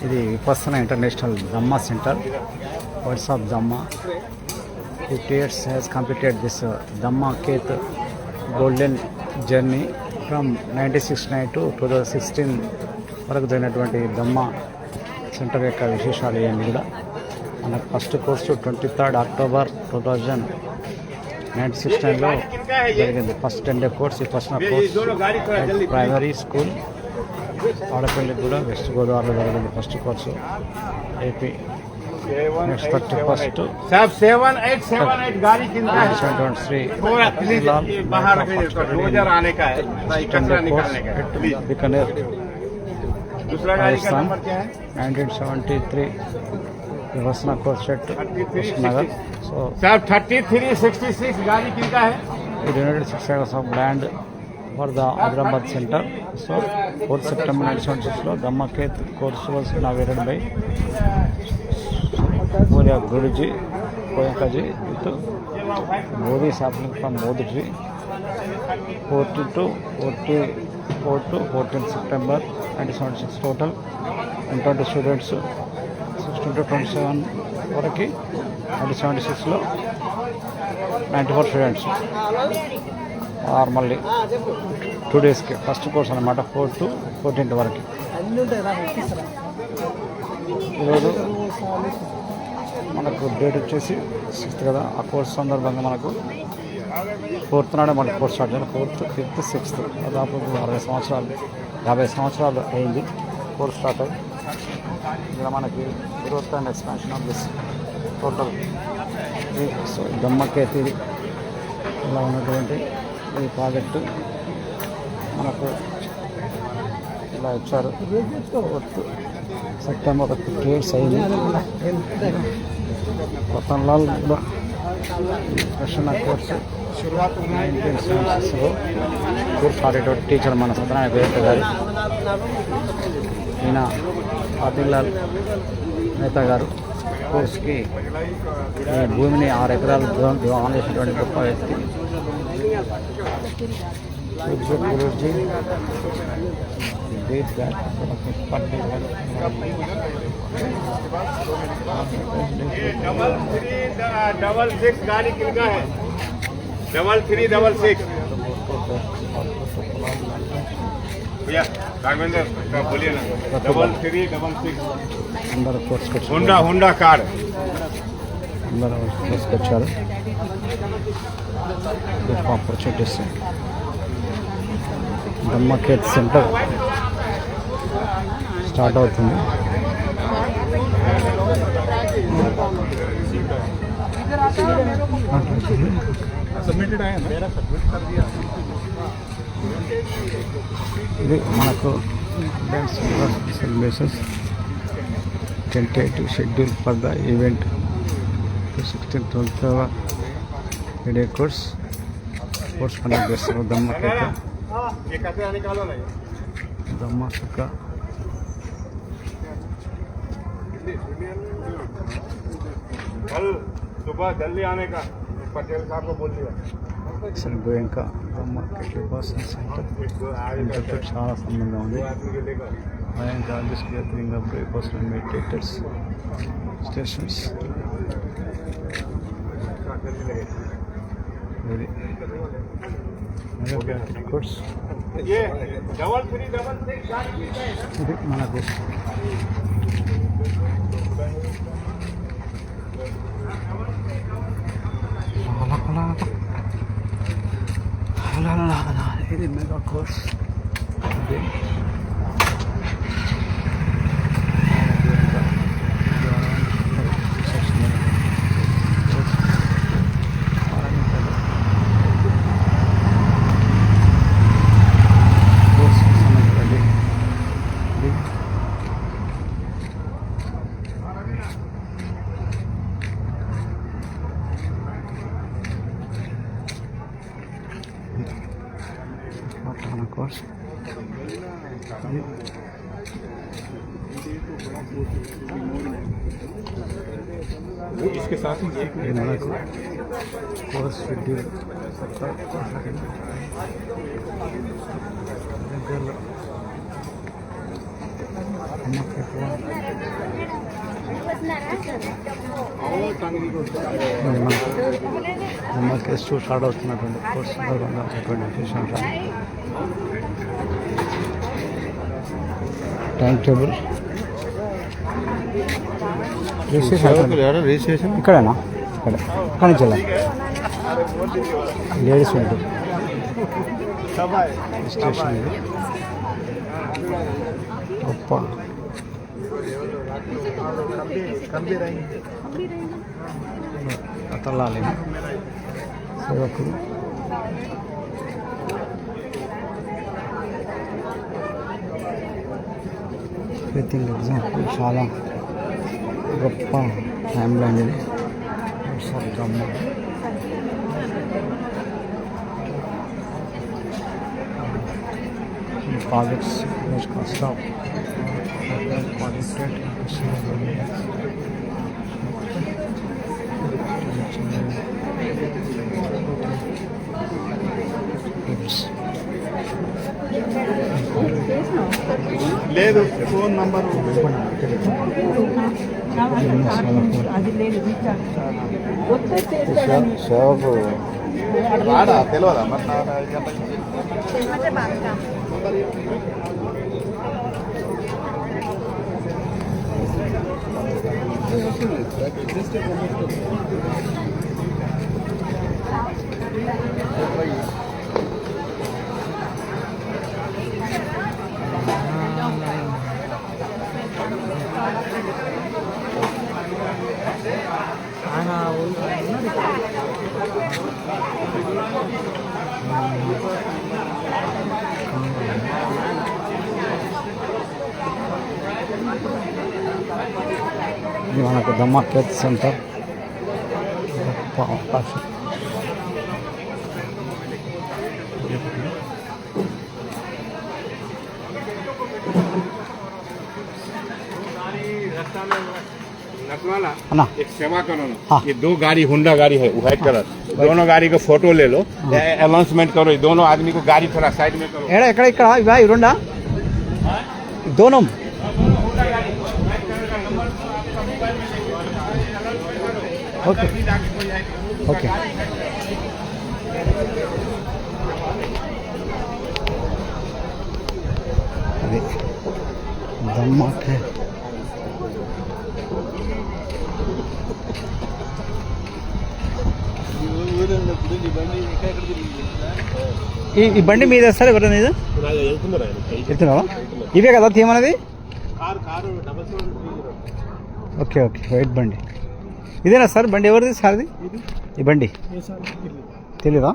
ఇది Vipassana international Dhamma centre, words of Dhamma. 50 years has completed this Dhamma Keth golden journey from 1969 to 2016 వరకు జరిగినటువంటి దమ్మా centre యొక్క విశేషాలు ఇవన్నీ కూడా. మనకు ఫస్ట్ కోర్సు 23rd October 2016లో జరిగింది. First 10 day course. ఈ ఫస్ట్ కోర్స్ ప్రైమరీ స్కూల్ ఆడపల్లికి కూడా వెస్ట్ గోదావరిలో జరిగింది first course. AP next 31st Bikaner Rajasthan 1973 Vipassana course सेट नगर. सो 3366 गाड़ी किनका है? United six of land for the Hyderabad centre. So 4th September 1976 Dhamma Keth course was inaugurated by Surya Guruji Goenkaji with Modi sapling from Modi tree. 14 to 14th September 1976 total 120 students. 16 to 27 వరకు 1976లో 94 students. Normally 2 daysకి first course అనమాట. 4 to 14th వరకు. ఈరోజు మనకు date వచ్చేసి 6th కదా. ఆ course సందర్భంగా మనకు 4th నాడే మనకు కోర్స్ స్టార్ట్ చేయాలి. 4th, 5th, 6th దాదాపు 50 సంవత్సరాలు అయింది కోర్స్ స్టార్ట్ అయ్యి. ఇక్కడ మనకి growth and expansion of this total. So Dhamma Khet ఇలా ఉన్నటువంటి ఈ ప్రాజెక్టు మనకు ఇలా ఇచ్చారు. 4th September 50 years అయింది. కొత్తలాల్ కూడా ప్రశ్న కోర్సు 1976లో కోర్స్ ఆడేటువంటి టీచర్ మన సత్యనారాయణ గోయంక గారు. ఈయన ఆదిలాల్ నేత గారు కోర్సుకి ఈ భూమిని 6 ఎకరాలు ఆన్ చేసినటువంటి గొప్ప వ్యక్తి. గురూజీ did that डबल 6 गाड़ी किनका है? 3366 भैया राघवेंद्र बोलिए ना. 3366 అందరూ కోర్సుకు होंडा कार అందరూ కోర్సుకు వచ్చారు. గొప్ప ఆపర్చునిటీస్. దమ్మా కేత్ సెంటర్ స్టార్ట్ అవుతుంది. ఇది మనకు celebrations tentative schedule for the event 16th 12th day course conduct చేస్తారు. దమ్మా కేత్ दम्मा सुक्का कल सुबह जल्दी आने का पटेल साहब को बोल दिया. गोयंका दम्मा केत विपස්සన సెంటర్ ఇంటర్తో చాలా సంబంధం ఉంది. ఆయన charges gathering up Vipassana meditators stations. Very course ये 3366 गाड़ी किनका है? ఇది మనకు ఇది మెగా కోర్స్. course. इसके साथ ही कोर्स शेड्यूल మనకి స్టార్ట్ అవుతున్నటువంటి కోర్స్ టైం టేబుల్ రిజిస్ట్రేషన్ ఇక్కడేనా ఇక్కడ ఇక్కడ నుంచి వెళ్ళాలి లేడీస్ ఉంటుంది రిజిస్ట్రేషన్ ఇది గొప్ప అతల్లాలి సేవకులు ఫిఫ్త్ ఎగ్జాంపుల్ చాలా గొప్ప ఫ్యామిలీ అనేది ప్రాజెక్ట్స్ స్టాప్ లేదు ఫోన్ నంబర్ సేవకు రాడా తెలియదా మరి ఇది మనకు దమాకేత్ సెంటర్ గొప్ప అవకాశం अन्ना एक सेवा करो ना ये दो गाड़ी होंडा गाड़ी है व्हाइट कलर दोनों गाड़ी का फोटो ले लो अनाउंसमेंट करो ये दोनों आदमी को गाड़ी थोड़ा साइड में करो एड़ा ఇక్కడ ఇక్కడ ఇవా ఇరుండా दोनों ఓకే ఓకే అది దమ్మాకే ఈ బండి మీద సార్ ఎవరైనా ఇది వెళ్తున్నావా ఇవే కదా తీయమన్నది ఓకే ఓకే వైట్ బండి ఇదేనా సార్ బండి ఎవరిది సార్ది ఈ బండి తెలీదా